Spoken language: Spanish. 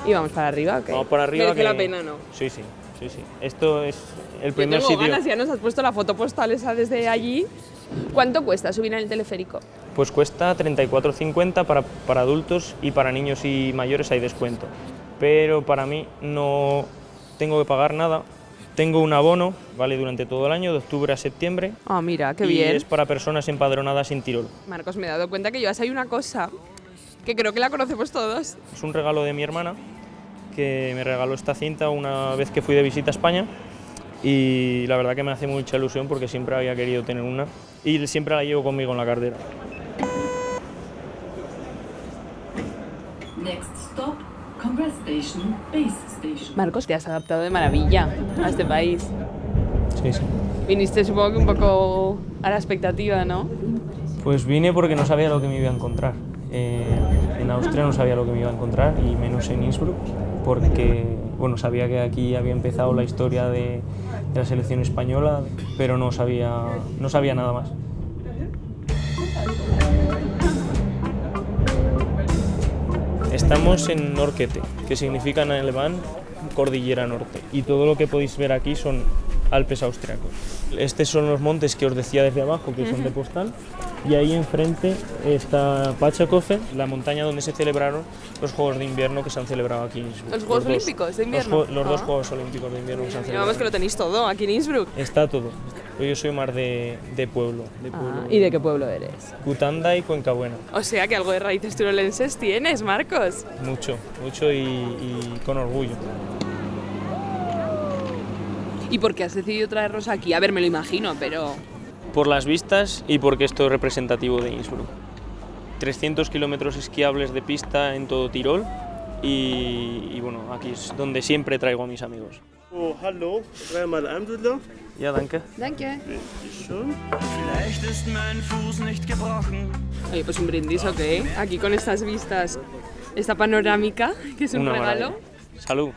¿Y vamos para arriba o qué? Vamos para arriba. ¿Merece la pena, no? Sí, sí, sí, sí. Esto es el primer Yo tengo sitio. ganas, ya nos has puesto la foto postal esa desde allí. ¿Cuánto cuesta subir en el teleférico? Pues cuesta 34,50 para adultos, y para niños y mayores hay descuento. Pero para mí no tengo que pagar nada. Tengo un abono, vale, durante todo el año, de octubre a septiembre. Ah, mira, qué y bien. es para personas empadronadas en Tirol. Marcos, me he dado cuenta que llevas ahí una cosa que creo que la conocemos todos. Es un regalo de mi hermana, que me regaló esta cinta una vez que fui de visita a España, y la verdad que me hace mucha ilusión porque siempre había querido tener una y siempre la llevo conmigo en la cartera. Next stop, Congress Station, Base Station. Marcos, te has adaptado de maravilla a este país. Sí, sí. Viniste supongo que un poco a la expectativa, ¿no? Pues vine porque no sabía lo que me iba a encontrar. En Austria no sabía lo que me iba a encontrar, y menos en Innsbruck, porque bueno, sabía que aquí había empezado la historia de la selección española, pero no sabía nada más. Estamos en Norrköte, que significa en alemán Cordillera Norte, y todo lo que podéis ver aquí son Alpes austriacos. Estos son los montes que os decía desde abajo, que son de postal, y ahí enfrente está Pachakofe, la montaña donde se celebraron los Juegos de Invierno que se han celebrado aquí en Innsbruck. ¿Los Juegos Olímpicos de Invierno? Los dos Juegos Olímpicos de Invierno que se han celebrado. Vamos, que lo tenéis todo aquí en Innsbruck. Está todo. Yo soy más de pueblo. ¿Y de qué pueblo eres? Cutanda y Cuencabuena. O sea que algo de raíces turolenses tienes, Marcos. Mucho, mucho, y con orgullo. ¿Y por qué has decidido traerlos aquí? A ver, me lo imagino, pero... Por las vistas y porque esto es representativo de Innsbruck. 300 kilómetros esquiables de pista en todo Tirol, y bueno, aquí es donde siempre traigo a mis amigos. Oh, hallo, dreimal Almdudler. Ja, danke. Danke. Schon. Vielleicht ist mein Fuß nicht gebrochen. Oye, pues un brindis, ¿ok? Aquí con estas vistas, esta panorámica, que es un Una regalo. maravilla. Salud.